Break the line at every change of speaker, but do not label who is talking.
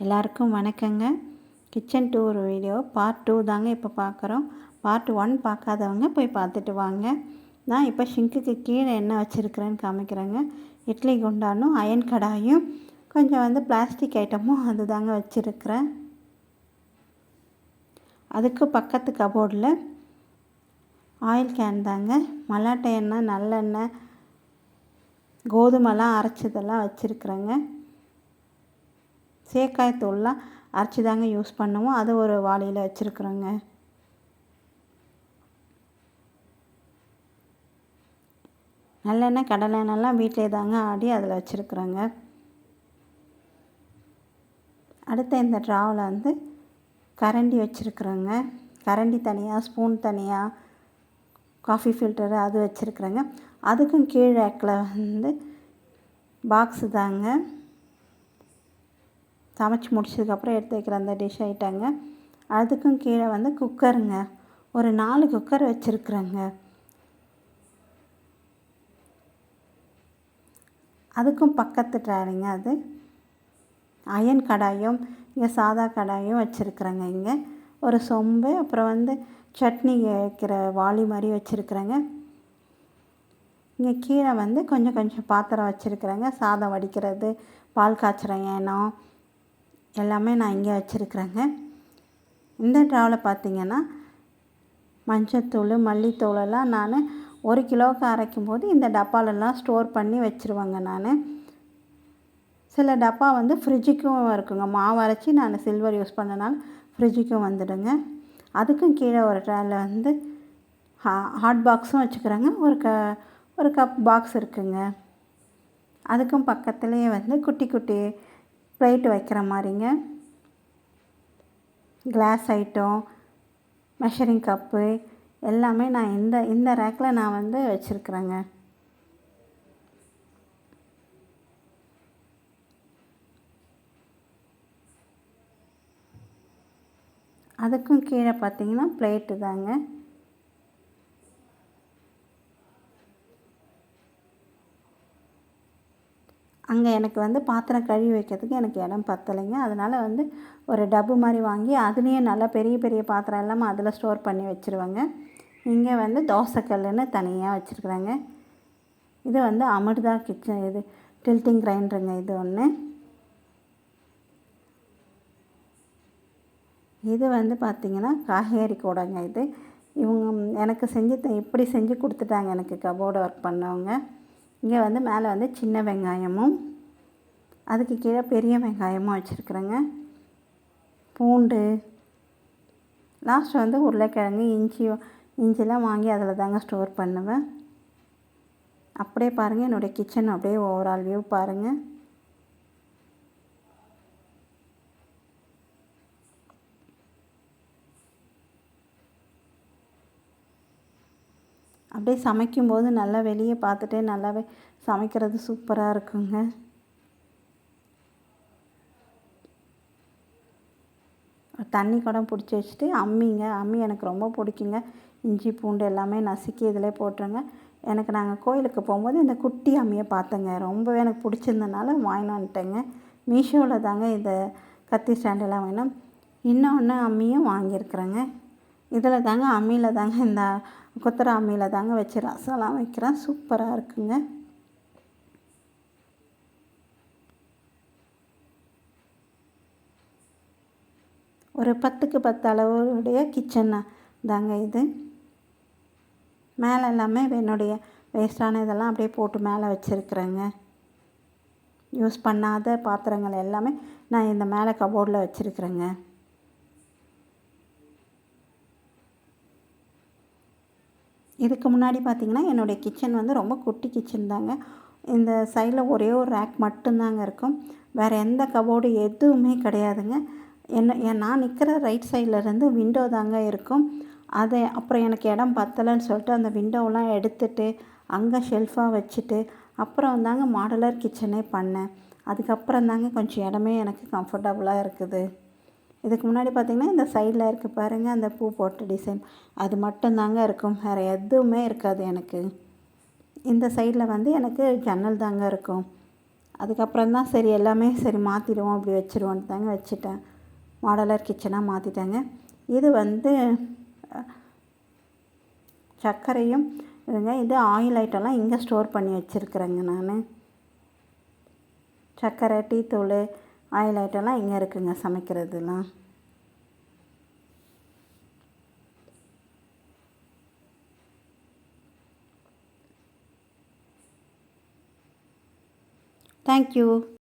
எல்லாருக்கும் வணக்கங்க. Kitchen tour video part 2 தாங்க இப்போ பார்க்குறோம். பார்ட் 1 பார்க்காதவங்க போய் பார்த்துட்டு வாங்க. நான் இப்போ ஷிங்க்குக்கு கீழே என்ன வச்சுருக்கிறேன்னு காமிக்கிறேங்க. இட்லி குண்டானும் அயன் கடாயும் கொஞ்சம் பிளாஸ்டிக் ஐட்டமும் அது தாங்க வச்சுருக்கிறேன். அதுக்கு பக்கத்து கபோர்டில் ஆயில் கேன் தாங்க, மல்லாட்டை எண்ணெய், நல்லெண்ணெய், கோதுமைலாம் அரைச்சதெல்லாம் வச்சுருக்குறேங்க. சேக்காய் தூள்லாம் அரைச்சி தாங்க யூஸ் பண்ணுவோம். அது ஒரு வாளியில் வச்சுருக்குறோங்க. நல்லெண்ணெய், கடலை எண்ணெய்லாம் வீட்டிலே தாங்க ஆடி அதில் வச்சுருக்குறோங்க. அடுத்த இந்த ட்ராவில் கரண்டி வச்சுருக்குறோங்க. கரண்டி தனியாக, ஸ்பூன் தனியாக, காஃபி ஃபில்டரு அது வச்சுருக்குறேங்க. அதுக்கும் கீழ் ரேக்கில் பாக்ஸு தாங்க, சமைச்சி முடிச்சதுக்கப்புறம் எடுத்து வைக்கிற அந்த டிஷ் ஐட்டங்க. அதுக்கும் கீழே குக்கருங்க, ஒரு 4 குக்கர் வச்சுருக்குறேங்க. அதுக்கும் பக்கத்து ட்ராலிங்க அது அயன் கடாயும், இங்கே சாதா கடாயும் வச்சுருக்குறேங்க. இங்கே ஒரு சொம்பு, அப்புறம் சட்னி வைக்கிற வாளி மாதிரி வச்சுருக்குறேங்க. இங்கே கீழே கொஞ்சம் கொஞ்சம் பாத்திரம் வச்சுருக்குறேங்க. சாதம் வடிக்கிறது, பால் காய்ச்சுற ஏனம் எல்லாமே நான் இங்கே வச்சுருக்குறேங்க. இந்த ட்ராவில் பார்த்திங்கன்னா மஞ்சத்தூள், மல்லித்தூளெல்லாம் நான் 1 கிலோவுக்கு அரைக்கும் போது இந்த டப்பாலெல்லாம் ஸ்டோர் பண்ணி வச்சுருவேங்க. நான் சில டப்பா ஃப்ரிட்ஜுக்கும் இருக்குங்க. மாவு அரைச்சி நான் சில்வர் யூஸ் பண்ணனால ஃப்ரிட்ஜுக்கும் வந்துடுங்க. அதுக்கும் கீழே ஒரு ட்ராவில் ஹாட் பாக்ஸும் வச்சுக்கிறேங்க. ஒரு கப் பாக்ஸ் இருக்குங்க. அதுக்கும் பக்கத்துலேயே குட்டி குட்டி பிளேட்டு வைக்கிற மாதிரிங்க, கிளாஸ் ஐட்டம், மெஷரிங் கப்பு எல்லாமே நான் இந்த ரேக்கில் நான் வச்சுருக்குறேங்க. அதுக்கும் கீழே பார்த்திங்கன்னா பிளேட்டு தாங்க. அங்கே எனக்கு பாத்திரம் கழுவி வைக்கிறதுக்கு எனக்கு இடம் பத்தலைங்க. அதனால் ஒரு டப்பு மாதிரி வாங்கி அதுலேயே நல்லா பெரிய பெரிய பாத்திரம் எல்லாமே அதில் ஸ்டோர் பண்ணி வச்சுருவேங்க. இங்கே தோசைக்கல்லுன்னு தனியாக வச்சுருக்குறேங்க. இது அமிர்தா கிச்சன், இது டில்ட்டிங் கிரைண்டருங்க. இது ஒன்று. இது பார்த்திங்கன்னா காய்கறி கூடங்க. இது இவங்க எனக்கு இப்படி செஞ்சு கொடுத்துட்டாங்க எனக்கு கபோர்டு ஒர்க் பண்ணவங்க. இங்கே மேலே சின்ன வெங்காயமும், அதுக்கு கீழே பெரிய வெங்காயமும் வச்சுருக்குறேங்க. பூண்டு, லாஸ்ட் உருளைக்கிழங்கு, இஞ்சிலாம் வாங்கி அதில் தாங்க ஸ்டோர் பண்ணுவேன். அப்படியே பாருங்கள், என்னுடைய கிச்சன் அப்படியே ஓவரால் வியூ பாருங்கள். அப்படியே சமைக்கும்போது நல்லா வெளியே பார்த்துட்டே நல்லாவே சமைக்கிறது சூப்பராக இருக்குங்க. தண்ணி குடம் பிடிச்சி வச்சுட்டு அம்மி எனக்கு ரொம்ப பிடிக்குங்க. இஞ்சி பூண்டு எல்லாமே நசுக்கி இதில் போட்டுருங்க. நாங்கள் கோயிலுக்கு போகும்போது இந்த குட்டி அம்மியை பார்த்தேங்க. ரொம்பவே எனக்கு பிடிச்சிருந்தனால வாங்கிட்டு வந்துட்டேங்க. மீஷோவில் தாங்க இந்த கத்தி ஸ்டாண்டெல்லாம் வேணும். இன்னொன்று அம்மியும் வாங்கியிருக்கிறேங்க. இதில் தாங்க அம்மியில் தாங்க இந்த கொத்தர அம்மியில் தாங்க வச்சு ரசம்லாம் வைக்கிறேன். சூப்பராக இருக்குங்க. ஒரு 10க்கு 10 அளவுடைய கிச்சன் தாங்க இது. மேலே எல்லாமே என்னுடைய வேஸ்டான இதெல்லாம் அப்படியே போட்டு மேலே வச்சுருக்குறேங்க. யூஸ் பண்ணாத பாத்திரங்கள் எல்லாமே நான் இந்த மேலே கபோர்டில் வச்சுருக்குறேங்க. இதுக்கு முன்னாடி பார்த்திங்கன்னா என்னுடைய கிச்சன் ரொம்ப குட்டி கிச்சன் தாங்க. இந்த சைடில் ஒரே ஒரு ரேக் மட்டும்தாங்க இருக்கும். வேறு எந்த கபோர்டு எதுவுமே கிடையாதுங்க. நான் நிற்கிற ரைட் சைட்லேருந்து விண்டோ தாங்க இருக்கும். அப்புறம் எனக்கு இடம் பத்தலைன்னு சொல்லிட்டு அந்த விண்டோவெலாம் எடுத்துட்டு அங்கே ஷெல்ஃபாக வச்சுட்டு அப்புறம் தாங்க மாடுலர் கிச்சனே பண்ணேன். அதுக்கப்புறம் தாங்க கொஞ்சம் இடமே எனக்கு கம்ஃபர்டபுளாக இருக்குது. இதுக்கு முன்னாடி பார்த்திங்கன்னா இந்த சைடில் இருக்குது பாருங்கள், அந்த பூ போட்ட டிசைன் அது மட்டும்தாங்க இருக்கும். வேறு எதுவுமே இருக்காது எனக்கு. இந்த சைடில் எனக்கு ஜன்னல் தாங்க இருக்கும். அதுக்கப்புறம் தான் சரி எல்லாமே சரி மாற்றிடுவோம் அப்படி வச்சுருவோன்ட்டு தாங்க வச்சுட்டேன். மாடலர் கிச்சனாக மாற்றிட்டேங்க. இது வந்து சர்க்கரையும் இதுங்க. இது ஆயில் ஐட்டம்லாம் இங்கே ஸ்டோர் பண்ணி வச்சுருக்குறேங்க நான். சர்க்கரை, டீ தூள், ஆயில் ஐட்டம்லாம் இங்கே இருக்குங்க சமைக்கிறதுலாம். தேங்க்யூ.